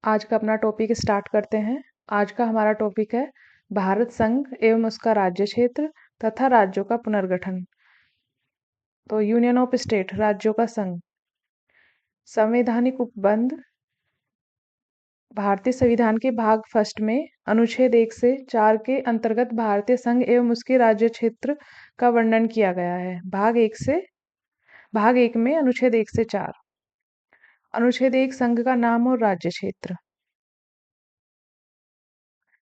आज का अपना टॉपिक स्टार्ट करते हैं। आज का हमारा टॉपिक है भारत संघ एवं उसका राज्य क्षेत्र तथा राज्यों का पुनर्गठन। तो यूनियन ऑफ स्टेट, राज्यों का संघ। संवैधानिक उपबंध। भारतीय संविधान के भाग फर्स्ट में अनुच्छेद 1 से 4 के अंतर्गत भारतीय संघ एवं उसके राज्य क्षेत्र का वर्णन किया गया है। भाग एक में अनुच्छेद 1 से 4। अनुच्छेद 1, संघ का नाम और राज्य क्षेत्र।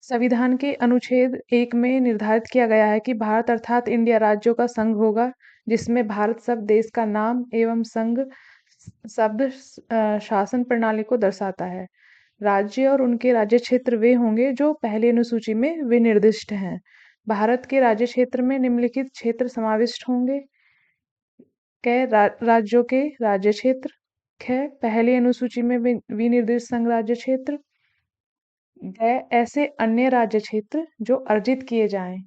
संविधान के अनुच्छेद 1 में निर्धारित किया गया है कि भारत अर्थात इंडिया राज्यों का संघ होगा, जिसमें भारत शब्द देश का नाम एवं संघ शब्द शासन प्रणाली को दर्शाता है। राज्य और उनके राज्य क्षेत्र वे होंगे जो पहली अनुसूची में विनिर्दिष्ट हैं। भारत के राज्य क्षेत्र में निम्नलिखित क्षेत्र समाविष्ट होंगे। राज्यों के राज्य क्षेत्र। पहली अनुसूची में विनिर्दिष्ट संघ राज्य क्षेत्र। ऐसे अन्य राज्य क्षेत्र जो अर्जित किए जाएं।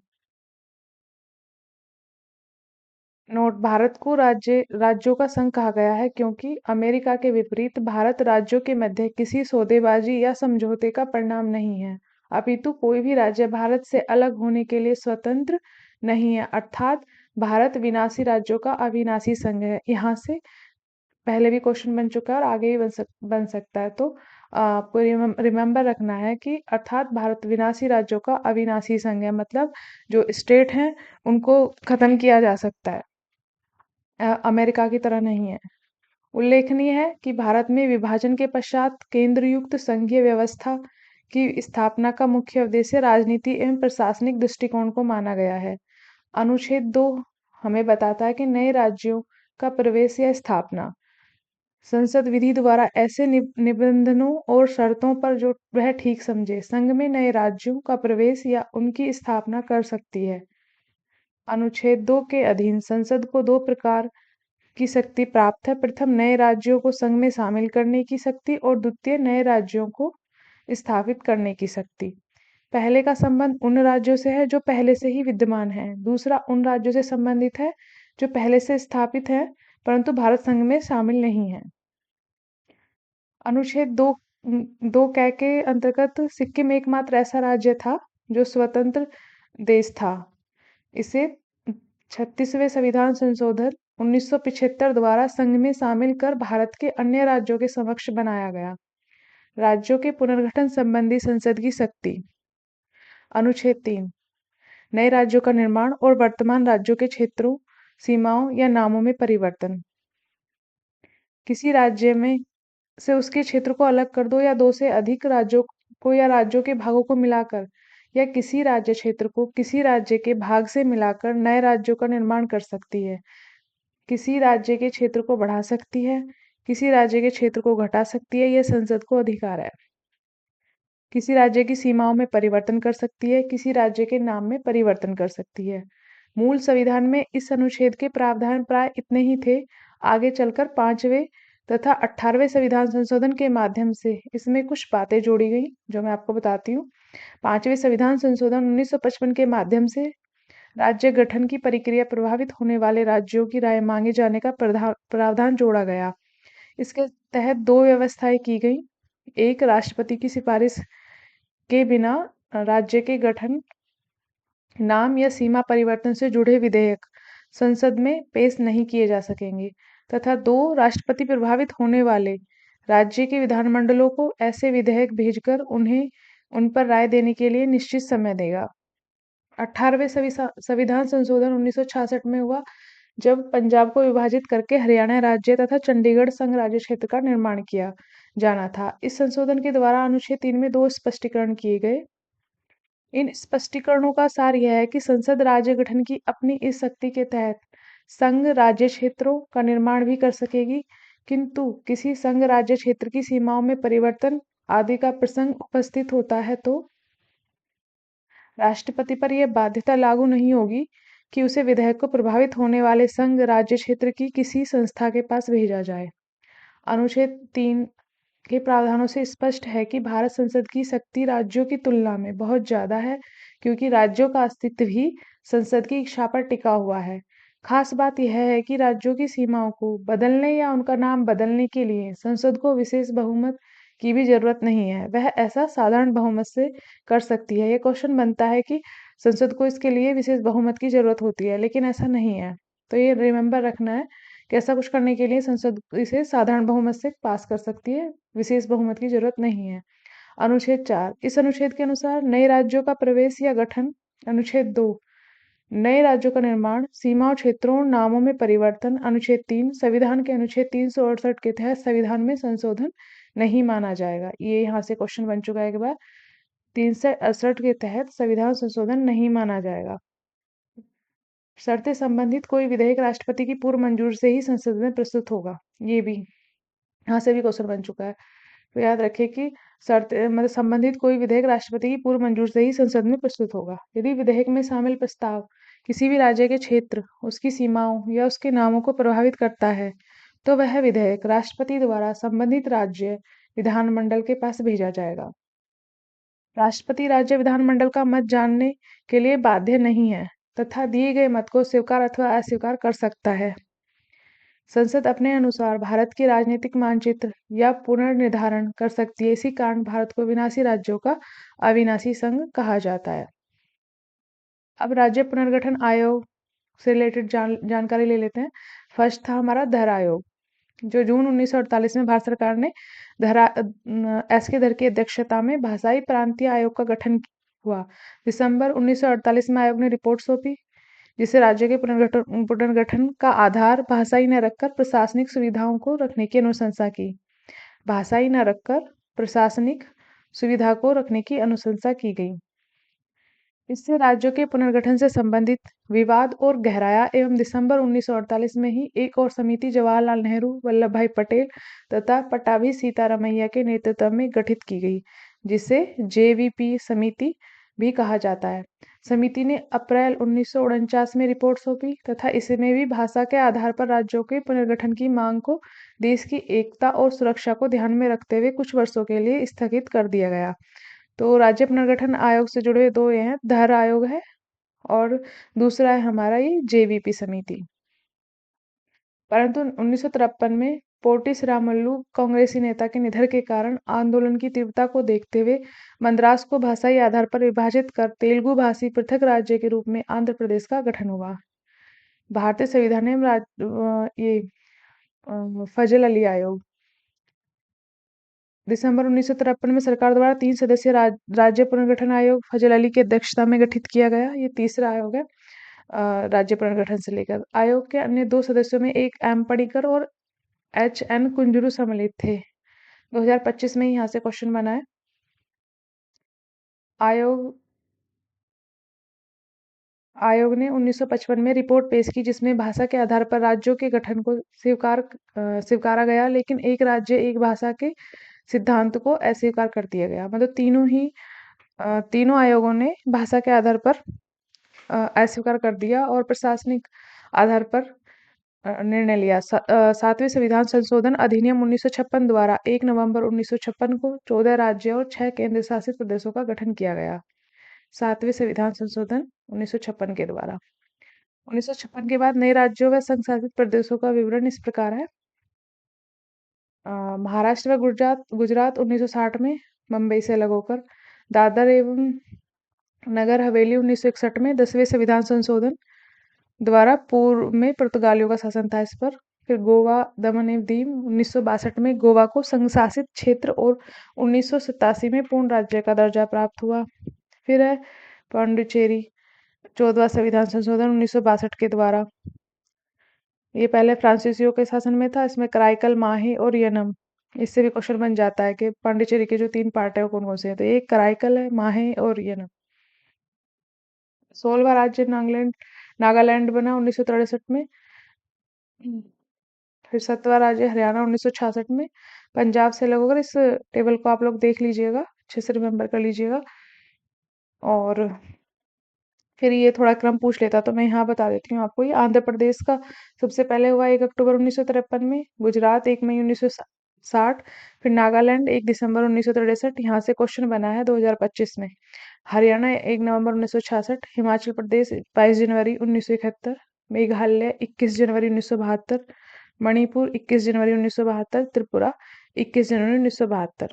नोट: भारत को राज्यों का संघ कहा गया है क्योंकि अमेरिका के विपरीत भारत राज्यों के मध्य किसी सौदेबाजी या समझौते का परिणाम नहीं है, अपितु कोई भी राज्य भारत से अलग होने के लिए स्वतंत्र नहीं है, अर्थात भारत विनाशी राज्यों का अविनाशी संघ है। यहाँ से पहले भी क्वेश्चन बन चुका है और आगे भी बन सकता है, तो आपको रिमेम्बर रखना है कि अर्थात भारत विनाशी राज्यों का अविनाशी संघ है, मतलब जो स्टेट हैं उनको खत्म किया जा सकता है, अमेरिका की तरह नहीं है। उल्लेखनीय है कि भारत में विभाजन के पश्चात केंद्रयुक्त संघीय व्यवस्था की स्थापना का मुख्य उद्देश्य राजनीति एवं प्रशासनिक दृष्टिकोण को माना गया है। अनुच्छेद 2 हमें बताता है कि नए राज्यों का प्रवेश या स्थापना संसद विधि द्वारा ऐसे निबंधनों और शर्तों पर जो वह ठीक समझे संघ में नए राज्यों का प्रवेश या उनकी स्थापना कर सकती है। अनुच्छेद 2 के अधीन संसद को 2 प्रकार की शक्ति प्राप्त है: प्रथम, नए राज्यों को संघ में शामिल करने की शक्ति और द्वितीय, नए राज्यों को स्थापित करने की शक्ति। पहले का संबंध उन राज्यों से है जो पहले से ही विद्यमान हैं, दूसरा उन राज्यों से संबंधित है जो पहले से स्थापित है परंतु भारत संघ में शामिल नहीं है। अनुच्छेद 2 के अंतर्गत सिक्किम एकमात्र ऐसा राज्य था जो स्वतंत्र देश था। इसे 36वें संविधान संशोधन 1975 द्वारा संघ में शामिल कर भारत के अन्य राज्यों के समक्ष बनाया गया। राज्यों के पुनर्गठन संबंधी संसद की शक्ति। अनुच्छेद 3, नए राज्यों का निर्माण और वर्तमान राज्यों के क्षेत्रों, सीमाओं या नामों में परिवर्तन। किसी राज्य में से उसके क्षेत्र को अलग कर दो या 2 से अधिक राज्यों को या राज्यों के भागों को मिलाकर या किसी राज्य क्षेत्र को किसी राज्य के भाग से मिलाकर नए राज्यों का निर्माण कर सकती है। किसी राज्य के क्षेत्र को बढ़ा सकती है, किसी राज्य के क्षेत्र को घटा सकती है, यह संसद को अधिकार है। किसी राज्य की सीमाओं में परिवर्तन कर सकती है, किसी राज्य के नाम में परिवर्तन कर सकती है। मूल संविधान में इस अनुच्छेद के प्रावधान प्राय इतने ही थे। आगे चलकर 5वें तथा 18वें संविधान संशोधन के माध्यम से इसमें कुछ बातें जोड़ी गई जो मैं आपको बताती हूँ। 5वें संविधान संशोधन 1955 के माध्यम से राज्य गठन की प्रक्रिया प्रभावित होने वाले राज्यों की राय मांगे जाने का प्रावधान जोड़ा गया। इसके तहत 2 व्यवस्थाएं की गई। एक, राष्ट्रपति की सिफारिश के बिना राज्य के गठन, नाम या सीमा परिवर्तन से जुड़े विधेयक संसद में पेश नहीं किए जा सकेंगे, तथा 2, राष्ट्रपति प्रभावित होने वाले राज्य के विधानमंडलों को ऐसे विधेयक भेजकर उन्हें उन पर राय देने के लिए निश्चित समय देगा। 18वें संविधान संशोधन 1966 में हुआ, जब पंजाब को विभाजित करके हरियाणा राज्य तथा चंडीगढ़ संघ राज्य क्षेत्र का निर्माण किया जाना था। इस संशोधन के द्वारा अनुच्छेद 3 में 2 स्पष्टीकरण किए गए। इन स्पष्टीकरणों का सार यह है कि संसद राज्य गठन की अपनी इस शक्ति के तहत संघ राज्य क्षेत्रों का निर्माण भी कर सकेगी, किंतु किसी संघ राज्य क्षेत्र की सीमाओं में परिवर्तन आदि का प्रसंग उपस्थित होता है तो राष्ट्रपति पर यह बाध्यता लागू नहीं होगी कि उसे विधेयक को प्रभावित होने वाले संघ राज्य क्षेत्र की किसी संस्था के पास भेजा जाए। अनुच्छेद 3 के प्रावधानों से स्पष्ट है कि भारत संसद की शक्ति राज्यों की तुलना में बहुत ज्यादा है, क्योंकि राज्यों का अस्तित्व ही संसद की इच्छा पर टिका हुआ है। खास बात यह है कि राज्यों की सीमाओं को बदलने या उनका नाम बदलने के लिए संसद को विशेष बहुमत की भी जरूरत नहीं है, वह ऐसा साधारण बहुमत से कर सकती है। ये क्वेश्चन बनता है कि संसद को इसके लिए विशेष बहुमत की जरूरत होती है, लेकिन ऐसा नहीं है। तो ये रिमेम्बर रखना है कि ऐसा कुछ करने के लिए संसद इसे साधारण बहुमत से पास कर सकती है, विशेष बहुमत की जरूरत नहीं है। अनुच्छेद 4, इस अनुच्छेद के अनुसार नए राज्यों का प्रवेश या गठन। अनुच्छेद 2, नए राज्यों का निर्माण, सीमाओं, क्षेत्रों और नामों में परिवर्तन। अनुच्छेद 3, संविधान के अनुच्छेद 368 के तहत संविधान में संशोधन नहीं माना जाएगा। ये यहाँ से क्वेश्चन बन चुका है एक बार। 368 के तहत संविधान संशोधन नहीं माना जाएगा। शर्तें संबंधित कोई विधेयक राष्ट्रपति की पूर्व मंजूर से ही संसद में प्रस्तुत होगा। ये भी यहाँ से भी क्वेश्चन बन चुका है। तो याद रखिए कि शर्त मतलब संबंधित कोई विधेयक राष्ट्रपति की पूर्व मंजूर से ही संसद में प्रस्तुत होगा। यदि विधेयक में शामिल प्रस्ताव किसी भी राज्य के क्षेत्र, उसकी सीमाओं या उसके नामों को प्रभावित करता है, तो वह विधेयक राष्ट्रपति द्वारा संबंधित राज्य विधानमंडल के पास भेजा जाएगा। राष्ट्रपति राज्य विधानमंडल का मत जानने के लिए बाध्य नहीं है तथा दिए गए मत को स्वीकार अथवा अस्वीकार कर सकता है। संसद अपने अनुसार भारत के राजनीतिक मानचित्र या पुनर्निर्धारण कर सकती है। इसी कारण भारत को विनाशी राज्यों का अविनाशी संघ कहा जाता है। अब राज्य पुनर्गठन आयोग से रिलेटेड जानकारी ले लेते हैं। फर्स्ट था हमारा धर आयोग, जो जून 1948 में भारत सरकार ने एस के धर की अध्यक्षता में भाषाई प्रांतीय आयोग का गठन हुआ। दिसंबर 1948 में आयोग ने रिपोर्ट सौंपी, जिसे राज्य के पुनर्गठन का आधार भाषाई न रखकर प्रशासनिक सुविधाओं को रखने की अनुशंसा की। भाषाई न रखकर प्रशासनिक सुविधा को रखने की अनुशंसा की गई। इससे राज्यों के पुनर्गठन से संबंधित विवाद और गहराया एवं दिसंबर 1948 में ही एक और समिति जवाहरलाल नेहरू, वल्लभ भाई पटेल तथा पट्टाभी सीतारामैया के नेतृत्व में गठित की गई, जिसे जेवीपी समिति भी कहा जाता है। समिति ने अप्रैल 1949 में रिपोर्ट सौंपी तथा इसमें भी भाषा के आधार पर राज्यों के पुनर्गठन की मांग को देश की एकता और सुरक्षा को ध्यान में रखते हुए कुछ वर्षों के लिए स्थगित कर दिया गया। तो राज्य पुनर्गठन आयोग से जुड़े दो ये हैं, धर आयोग है और दूसरा है हमारा ये जेवीपी समिति। परंतु 1953 में पोटी श्रीरामुलु कांग्रेसी नेता के निधन के कारण आंदोलन की तीव्रता को देखते हुए मद्रास को भाषाई आधार पर विभाजित कर तेलुगु भाषी पृथक राज्य के रूप में आंध्र प्रदेश का गठन हुआ। भारतीय संविधान में ये फजल अली आयोग दिसंबर 1953 में सरकार द्वारा 3 सदस्यीय राज्य पुनर्गठन आयोग फजल अली की अध्यक्षता में गठित किया गया। ये तीसरा आयोग है राज्य पुनर्गठन से लेकर। आयोग के अन्य 2 सदस्यों में एक एम पणिकर और एच.एन. कुंजरू सम्मिलित थे। 2025 में यहाँ से क्वेश्चन बना है। आयोग ने 1955 में रिपोर्ट पेश की, जिसमें भाषा के आधार पर राज्यों के गठन को स्वीकारा गया, लेकिन एक राज्य एक भाषा के सिद्धांत को अस्वीकार कर दिया गया। मतलब तीनों आयोगों ने भाषा के आधार पर अस्वीकार कर दिया और प्रशासनिक आधार पर निर्णय लिया। 7वें संविधान संशोधन अधिनियम 1956 द्वारा 1 नवंबर 1956 को 14 राज्यों और 6 केंद्र शासित प्रदेशों का गठन किया गया। 7वें संविधान संशोधन 1956 के द्वारा 1956 के बाद नए राज्यों व संघ शासित प्रदेशों का विवरण इस प्रकार है। महाराष्ट्र व गुजरात 1960 में मुंबई से अलग होकर, दादर एवं नगर हवेली 1961 में 10वें संविधान संशोधन द्वारा पूर्व में पुर्तगालियों का शासन था इस पर। फिर गोवा, दमन एवं दीव 1962 में गोवा को संघ शासित क्षेत्र और 1987 में पूर्ण राज्य का दर्जा प्राप्त हुआ। फिर है पांडिचेरी, 14वां संविधान संशोधन 1962 के द्वारा। ये पहले फ्रांसीसियों के शासन में था। इसमें कराईकल, माहे और यनम, इससे भी क्वेश्चन बन जाता है कि पांडिचेरी के जो 3 पार्ट है वो कौन कौन से हैं। तो एक कराईकल है, माहे और यनम। 16वां राज्य नागालैंड बना 1963 में। फिर 7वां राज्य हरियाणा 1966 में। पंजाब से अलग होकर, इस टेबल को आप लोग देख लीजिएगा, अच्छे से रिमेम्बर कर लीजिएगा। और फिर ये थोड़ा क्रम पूछ लेता तो मैं यहाँ बता देती हूँ आपको। ये आंध्र प्रदेश का सबसे पहले हुआ 1 अक्टूबर 1953 में, गुजरात 1 मई 1960, फिर नागालैंड 1 दिसंबर 1963। यहाँ से क्वेश्चन बना है 2025 में। हरियाणा 1 नवंबर 1966, हिमाचल प्रदेश 22 जनवरी 1971, मेघालय 21 जनवरी 1972, मणिपुर 21 जनवरी 1972, त्रिपुरा 21 जनवरी 1972।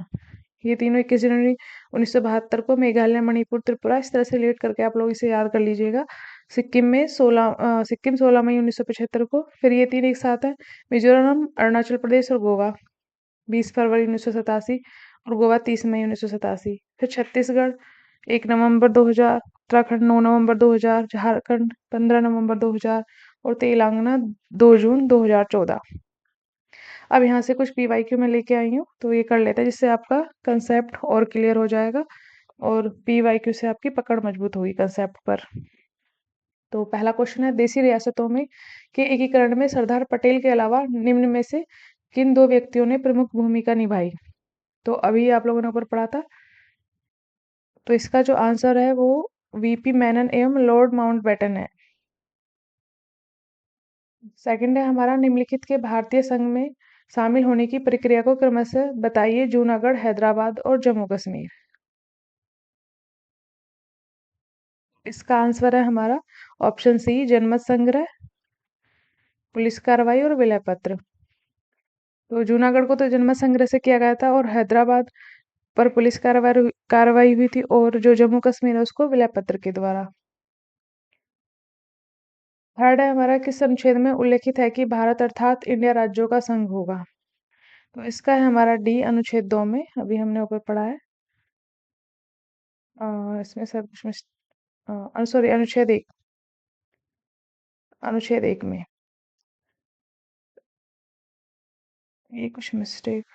ये तीनों 21 जनवरी 1972 को मेघालय, मणिपुर, त्रिपुरा, इस तरह से रिलेट करके आप लोग इसे याद कर लीजिएगा। सिक्किम 16 मई 1975 को। फिर ये तीन एक साथ है, मिजोरम, अरुणाचल प्रदेश और गोवा 20 फरवरी 1987, और गोवा 30 मई 1987। फिर छत्तीसगढ़ 1 नवंबर 2000, उत्तराखंड 9 नवंबर 2000, झारखंड 15 नवंबर 2000 और तेलंगाना 2 जून 2014। अब यहाँ से कुछ पीवाईक्यू में लेके आई हूँ, तो ये कर लेते हैं, जिससे आपका कंसेप्ट और क्लियर हो जाएगा और पीवाईक्यू से आपकी पकड़ मजबूत होगी कंसेप्ट पर। तो पहला क्वेश्चन है, देशी रियासतों में के एकीकरण में सरदार पटेल के अलावा निम्न में से किन दो व्यक्तियों ने प्रमुख भूमिका निभाई? तो अभी आप लोगों ने ऊपर पढ़ा था, तो इसका जो आंसर है वो वीपी मेनन एवं लॉर्ड माउंटबेटन है। सेकंड है हमारा, निम्नलिखित के भारतीय संघ में शामिल होने की प्रक्रिया को क्रमशः बताइए, जूनागढ़, हैदराबाद और जम्मू कश्मीर। इसका आंसर है हमारा ऑप्शन सी, जनमत संग्रह, पुलिस कार्रवाई और विलय पत्र। तो जूनागढ़ को तो जनमत संग्रह से किया गया था, और हैदराबाद पर पुलिस कार्रवाई कार्रवाई हुई थी, और जो जम्मू कश्मीर है उसको विलय पत्र के द्वारा। थर्ड है हमारा, किस अनुच्छेद में उल्लेखित है कि भारत अर्थात इंडिया राज्यों का संघ होगा? तो इसका है हमारा डी, अनुच्छेद 2 में, अभी हमने ऊपर पढ़ा है। इसमें सब कुछ सॉरी, अनुच्छेद 1 में ये कुछ मिस्टेक,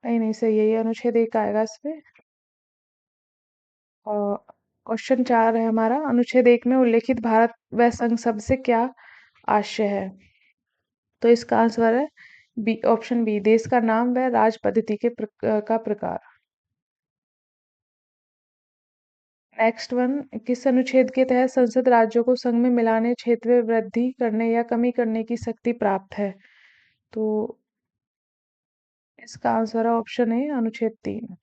नहीं नहीं सही है, ये अनुच्छेद 1 आएगा इसमें। और क्वेश्चन 4 है हमारा, अनुच्छेद 1 में उल्लेखित भारत व संघ शब्द से क्या आशय है? तो इसका आंसर है बी, ऑप्शन बी, देश का नाम व राज पद्धति का प्रकार। नेक्स्ट वन, किस अनुच्छेद के तहत संसद राज्यों को संघ में मिलाने, क्षेत्र में वृद्धि करने या कमी करने की शक्ति प्राप्त है? तो इसका आंसर है ऑप्शन ए, अनुच्छेद 3।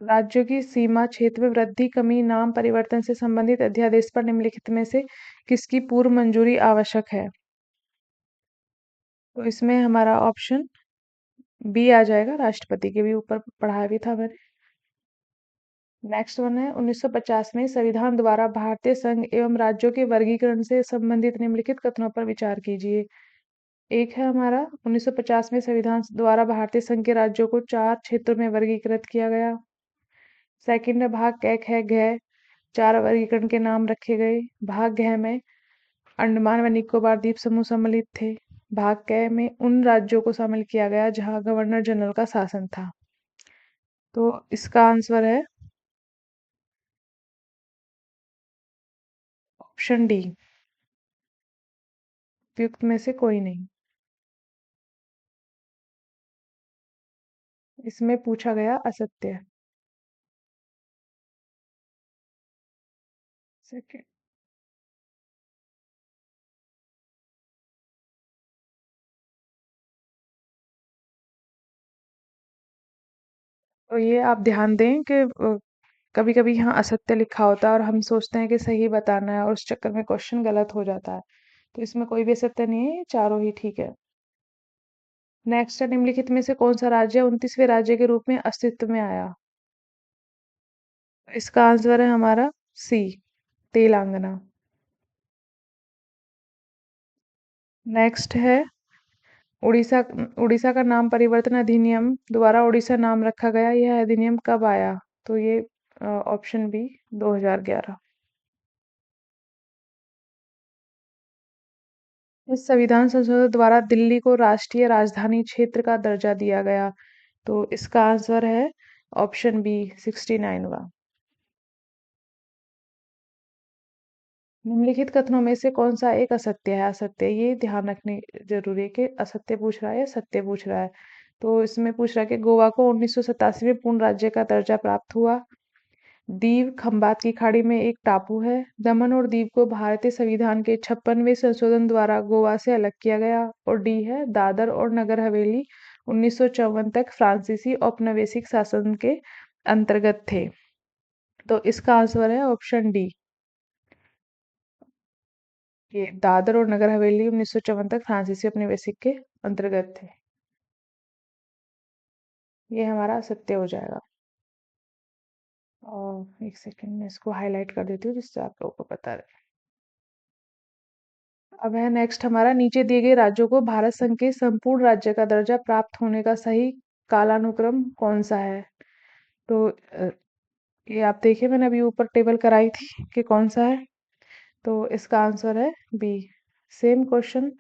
राज्यों की सीमा, क्षेत्र में वृद्धि, कमी, नाम परिवर्तन से संबंधित अध्यादेश पर निम्नलिखित में से किसकी पूर्व मंजूरी आवश्यक है? तो इसमें हमारा ऑप्शन बी आ जाएगा, राष्ट्रपति के भी ऊपर पढ़ाया भी था मैंने। नेक्स्ट वन है, 1950 में संविधान द्वारा भारतीय संघ एवं राज्यों के वर्गीकरण से संबंधित निम्नलिखित कथनों पर विचार कीजिए। एक है हमारा, 1950 में संविधान द्वारा भारतीय संघ के राज्यों को 4 क्षेत्रों में वर्गीकृत किया गया। सेकंड है, भाग क, ख, घ 4 वर्गीकरण के नाम रखे गए। भाग घ में अंडमान व निकोबार द्वीप समूह सम्मिलित थे। भाग क में उन राज्यों को शामिल किया गया जहां गवर्नर जनरल का शासन था। तो इसका आंसर है ऑप्शन डी, उपयुक्त में से कोई नहीं। इसमें पूछा गया असत्य। सेकंड, तो ये आप ध्यान दें कि कभी कभी यहाँ असत्य लिखा होता है और हम सोचते हैं कि सही बताना है, और उस चक्कर में क्वेश्चन गलत हो जाता है। तो इसमें कोई भी असत्य नहीं है, ये चारों ही ठीक है। नेक्स्ट है, निम्नलिखित में से कौन सा राज्य 29वें राज्य के रूप में अस्तित्व में आया? इसका आंसर है हमारा सी, तेलंगाना। नेक्स्ट है, उड़ीसा उड़ीसा का नाम परिवर्तन अधिनियम द्वारा उड़ीसा नाम रखा गया, यह अधिनियम कब आया? तो ये ऑप्शन बी, 2011। इस संविधान संशोधन द्वारा दिल्ली को राष्ट्रीय राजधानी क्षेत्र का दर्जा दिया गया। तो इसका आंसर है ऑप्शन बी, 69वां। निम्नलिखित कथनों में से कौन सा एक असत्य है? असत्य, ये ध्यान रखने जरूरी है कि असत्य पूछ रहा है या सत्य पूछ रहा है। तो इसमें पूछ रहा है कि गोवा को 1987 में पूर्ण राज्य का दर्जा प्राप्त हुआ। दीव खंबात की खाड़ी में एक टापू है। दमन और दीव को भारतीय संविधान के 56वें संशोधन द्वारा गोवा से अलग किया गया। और डी है, दादर और नगर हवेली 1954 तक फ्रांसीसी औपनिवेशिक शासन के अंतर्गत थे। तो इसका आंसर है ऑप्शन डी। ये दादर और नगर हवेली 1954 तक फ्रांसीसी उपनिवेशिक के अंतर्गत थे। ये हमारा सत्य हो जाएगा। और एक सेकंड में इसको हाईलाइट कर देती हूँ जिससे आप लोगों को पता रहे। अब है नेक्स्ट हमारा, नीचे दिए गए राज्यों को भारत संघ के संपूर्ण राज्य का दर्जा प्राप्त होने का सही कालानुक्रम कौन सा है? तो ये आप देखिए, मैंने अभी ऊपर टेबल कराई थी कि कौन सा है। तो इसका आंसर है बी। सेम क्वेश्चन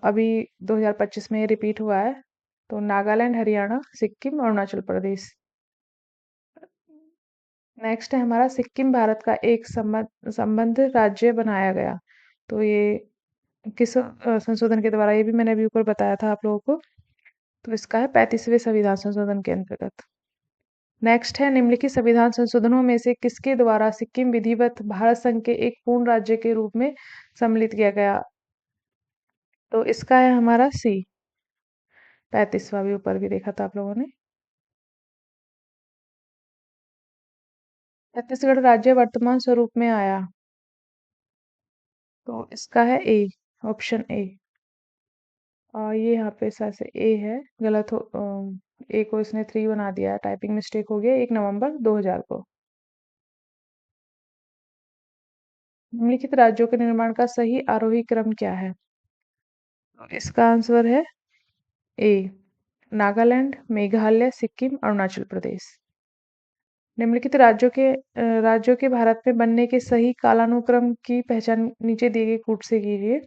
अभी 2025 में रिपीट हुआ है। तो नागालैंड, हरियाणा, सिक्किम, अरुणाचल प्रदेश। नेक्स्ट है हमारा, सिक्किम भारत का एक संबद्ध राज्य बनाया गया। तो ये किस संशोधन के द्वारा? ये भी मैंने अभी ऊपर बताया था आप लोगों को। तो इसका है 35वें संविधान संशोधन के अंतर्गत। नेक्स्ट है, निम्नलिखित संविधान संशोधनों में से किसके द्वारा सिक्किम विधिवत भारत संघ के एक पूर्ण राज्य के रूप में सम्मिलित किया गया? तो इसका है हमारा सी, 35वां भी ऊपर भी देखा था आप लोगों ने। छत्तीसगढ़ राज्य वर्तमान स्वरूप में आया। तो इसका है ए, ऑप्शन ए। ये यहाँ पे से ए है, गलत हो। ए को इसने 3 बना दिया है, टाइपिंग मिस्टेक हो गया। 1 नवंबर 2000 को। निम्नलिखित राज्यों के निर्माण का सही आरोही क्रम क्या है? तो इसका आंसर है ए, नागालैंड, मेघालय, सिक्किम, अरुणाचल प्रदेश। निम्नलिखित राज्यों के भारत में बनने के सही कालानुक्रम की पहचान नीचे दिए गए कूट से कीजिए।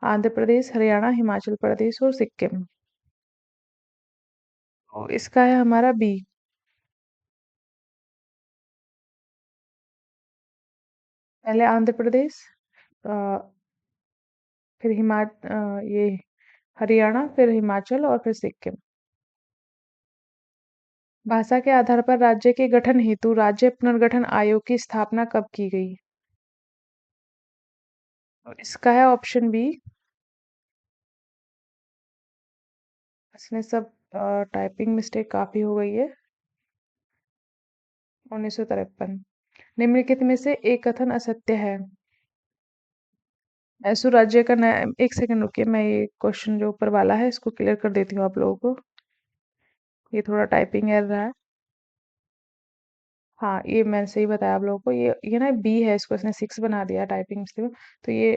आंध्र प्रदेश, हरियाणा, हिमाचल प्रदेश और सिक्किम। तो इसका है हमारा बी। पहले आंध्र प्रदेश, अ, फिर ये हरियाणा, फिर हिमाचल और फिर सिक्किम। भाषा के आधार पर राज्य के गठन हेतु राज्य पुनर्गठन आयोग की स्थापना कब की गई? और इसका है ऑप्शन बी। इसमें सब टाइपिंग मिस्टेक काफी हो गई है। 1953। निम्नलिखित में से एक कथन असत्य है। मैसूर राज्य का नया, एक सेकंड रुकिए, मैं ये क्वेश्चन जो ऊपर वाला है इसको क्लियर कर देती हूँ आप लोगों को। ये थोड़ा टाइपिंग एरर रहा है। हाँ, ये मैंने सही बताया आप लोगों को। ये ना बी है, इसको इसने 6 बना दिया टाइपिंग मिस्टेक में। तो ये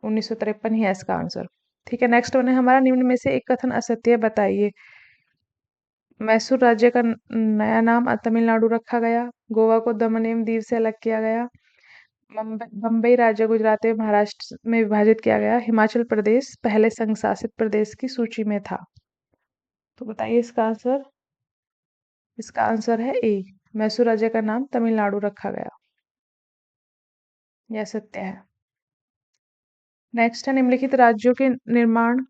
1953 ही है इसका आंसर। ठीक है, नेक्स्ट वन है हमारा, निम्न में से एक कथन असत्य है, बताइए। मैसूर राज्य का नया नाम तमिलनाडु रखा गया। गोवा को दमन एवं दीव से अलग किया गया। बम्बई राज्य गुजरात एवं महाराष्ट्र में विभाजित किया गया। हिमाचल प्रदेश पहले संघ शासित प्रदेश की सूची में था। तो बताइए इसका आंसर। इसका आंसर है ए, मैसूर राज्य का नाम तमिलनाडु रखा गया। यह सत्य है। नेक्स्ट है, निम्नलिखित राज्यों के निर्माण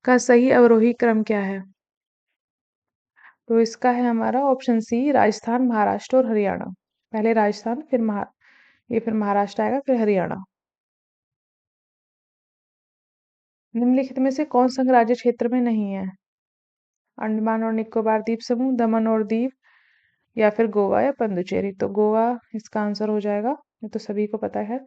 का सही अवरोही क्रम क्या है? तो इसका है हमारा ऑप्शन सी, राजस्थान, महाराष्ट्र और हरियाणा। पहले राजस्थान, फिर महाराष्ट्र आएगा, फिर हरियाणा। निम्नलिखित में से कौन संघ राज्य क्षेत्र में नहीं है? अंडमान और निकोबार द्वीप समूह, दमन और दीव, या फिर गोवा या पुडुचेरी। तो गोवा इसका आंसर हो जाएगा, ये तो सभी को पता है।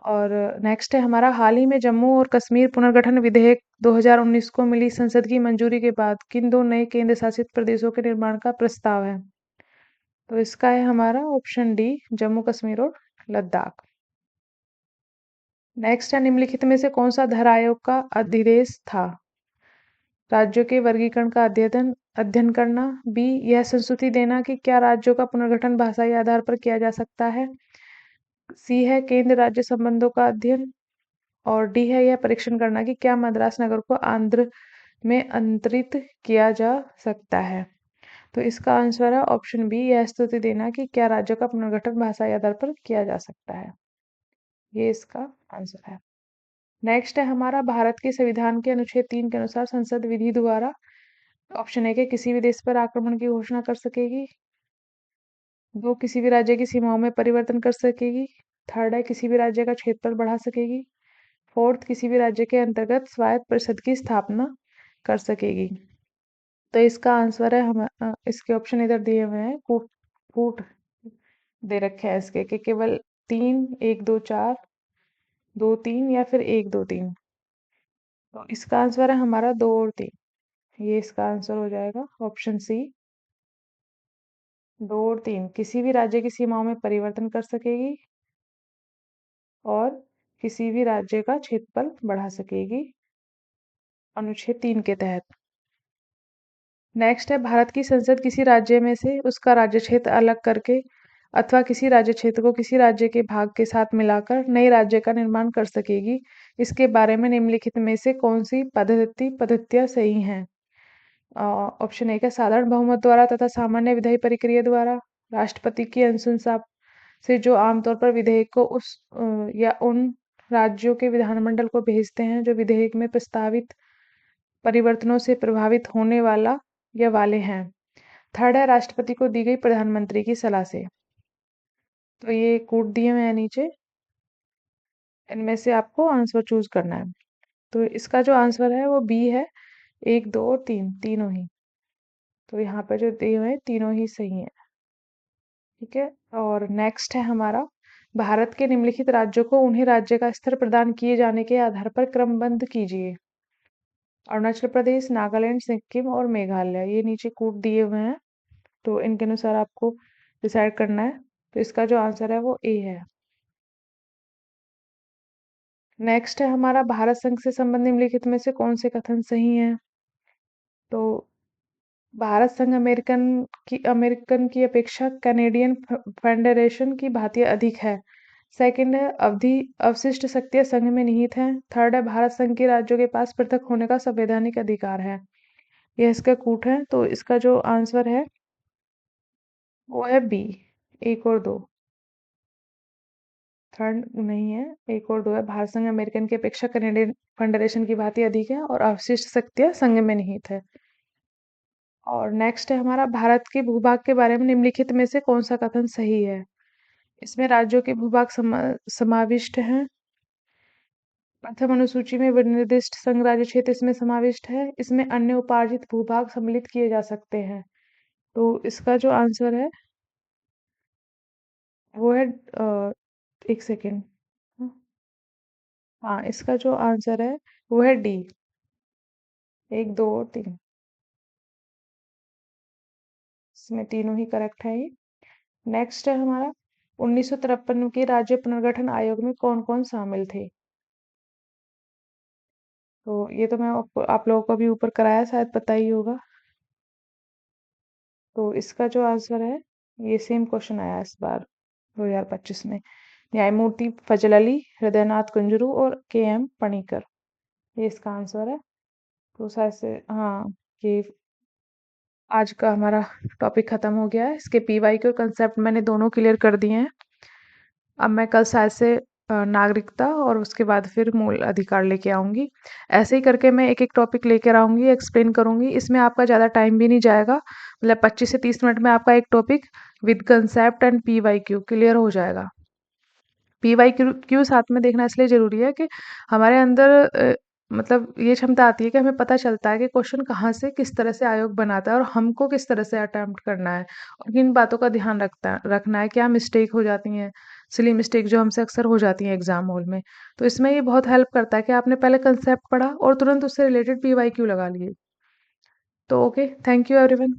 और नेक्स्ट है हमारा, हाल ही में जम्मू और कश्मीर पुनर्गठन विधेयक 2019 को मिली संसद की मंजूरी के बाद किन दो नए केंद्र शासित प्रदेशों के निर्माण का प्रस्ताव है? तो इसका है हमारा ऑप्शन डी, जम्मू कश्मीर और लद्दाख। नेक्स्ट है, निम्नलिखित में से कौन सा धर आयोग का अधिदेश था? राज्यों के वर्गीकरण का अध्ययन अध्ययन करना, बी यह संस्तुति देना कि क्या राज्यों का पुनर्गठन भाषाई आधार पर किया जा सकता है, सी है केंद्र राज्य संबंधों का अध्ययन, और डी है यह परीक्षण करना कि क्या मद्रास नगर को आंध्र में अंतरित किया जा सकता है। तो इसका आंसर है ऑप्शन बी, यह स्तुति देना कि क्या राज्यों का पुनर्गठन भाषाई आधार पर किया जा सकता है। ये इसका आंसर है। नेक्स्ट है हमारा, भारत के संविधान के अनुच्छेद 3 के अनुसार संसद विधि द्वारा ऑप्शन ए के किसी भी देश पर आक्रमण की घोषणा कर सकेगी। दो, किसी भी राज्य की सीमाओं में परिवर्तन कर सकेगी। थर्ड है, किसी भी राज्य का क्षेत्रफल बढ़ा सकेगी। फोर्थ, किसी भी राज्य के अंतर्गत स्वायत्त परिषद की स्थापना कर सकेगी। तो इसका आंसर है इसके ऑप्शन इधर दिए हुए हैं, कूट कूट दे रखे हैं इसके, कि केवल 3, 1, 2, 4 2 3 या फिर 1 2 3? तो इसका आंसर है हमारा 2 और 3। ये इसका आंसर हो जाएगा ऑप्शन सी। 2 और 3 किसी भी राज्य की सीमाओं में परिवर्तन कर सकेगी और किसी भी राज्य का क्षेत्रफल बढ़ा सकेगी अनुच्छेद 3 के तहत। नेक्स्ट है, भारत की संसद किसी राज्य में से उसका राज्य क्षेत्र अलग करके अथवा किसी राज्य क्षेत्र को किसी राज्य के भाग के साथ मिलाकर नए राज्य का निर्माण कर सकेगी। इसके बारे में निम्नलिखित में से कौन सी पद्धतियां सही हैं? ऑप्शन एक है साधारण बहुमत द्वारा तथा सामान्य विधायी प्रक्रिया द्वारा, राष्ट्रपति की अनुशंसा से जो आमतौर पर विधेयक को उस या उन राज्यों के विधानमंडल को भेजते हैं जो विधेयक में प्रस्तावित परिवर्तनों से प्रभावित होने वाला या वाले हैं। थर्ड है राष्ट्रपति को दी गई प्रधानमंत्री की सलाह से। तो ये कोड दिए हुए हैं नीचे, इनमें से आपको आंसर चूज करना है। तो इसका जो आंसर है वो बी है, 1 2 और 3 तीनों ही। तो यहाँ पे जो दिए हुए हैं तीनों ही सही है। ठीक है, और नेक्स्ट है हमारा, भारत के निम्नलिखित राज्यों को उन्हीं राज्य का स्तर प्रदान किए जाने के आधार पर क्रमबद्ध कीजिए। अरुणाचल प्रदेश, नागालैंड, सिक्किम और मेघालय, ये नीचे कोड दिए हुए हैं। तो इनके अनुसार आपको डिसाइड करना है। तो इसका जो आंसर है वो ए है। नेक्स्ट है हमारा, भारत संघ से संबंधित निम्नलिखित में से कौन से कथन सही हैं? तो भारत संघ अमेरिकन की अपेक्षा कैनेडियन फेडरेशन की भांति अधिक है। सेकंड है, अवधि अवशिष्ट शक्तियां संघ में निहित हैं। थर्ड है, भारत संघ के राज्यों के पास पृथक होने का संवैधानिक अधिकार है। यह इसका कूट है। तो इसका जो आंसर है वो है बी, 1 और 2। थर्ड नहीं है, 1 और 2 है। भारत संघ अमेरिकन की अपेक्षा कैनेडियन फेडरेशन की भांति अधिक है और अवशिष्ट शक्तियां संघ में निहित है। और नेक्स्ट है हमारा, भारत के भूभाग के बारे में निम्नलिखित में से कौन सा कथन सही है? इसमें राज्यों के भूभाग समाविष्ट हैं। प्रथम अनुसूची में विनिर्दिष्ट संघ राज्य क्षेत्र इसमें समाविष्ट है। इसमें अन्य उपार्जित भूभाग सम्मिलित किए जा सकते हैं। तो इसका जो आंसर है वो है एक सेकेंड। हाँ, इसका जो आंसर है वो है डी, 1 2 और 3। इसमें तीनों ही करेक्ट है ये। नेक्स्ट है हमारा, 1953 के राज्य पुनर्गठन आयोग में कौन कौन शामिल थे? तो ये तो मैं आप लोगों को भी ऊपर कराया, शायद पता ही होगा। तो इसका जो आंसर है, ये सेम क्वेश्चन आया इस बार 2025 में। न्यायमूर्ति फजल अली, हृदयनाथ कुंजरू और के एम पणिकर, ये इसका आंसर है। तो शायद से हाँ, ये आज का हमारा टॉपिक खत्म हो गया है। इसके पीवाई के कंसेप्ट मैंने दोनों क्लियर कर दिए हैं। अब मैं कल शायद से नागरिकता और उसके बाद फिर मूल अधिकार लेके आऊंगी। ऐसे ही करके मैं एक एक टॉपिक लेकर आऊंगी, एक्सप्लेन करूंगी। इसमें आपका ज़्यादा टाइम भी नहीं जाएगा, मतलब 25 से 30 मिनट में आपका एक topic with concept and PY Q clear हो जाएगा। पीवाई क्यू साथ में देखना इसलिए ज़रूरी है कि हमारे अंदर मतलब ये क्षमता आती है कि हमें पता चलता है कि क्वेश्चन कहाँ से किस तरह से आयोग बनाता है और हमको किस तरह से अटेम्प्ट करना है और किन बातों का ध्यान रखना है, क्या मिस्टेक हो जाती हैं, सिली मिस्टेक जो हमसे अक्सर हो जाती हैं एग्जाम हॉल में। तो इसमें ये बहुत हेल्प करता है कि आपने पहले कंसेप्ट पढ़ा और तुरंत उससे रिलेटेड पीवाई क्यू लगा लिए। तो ओके, थैंक यू एवरीवन।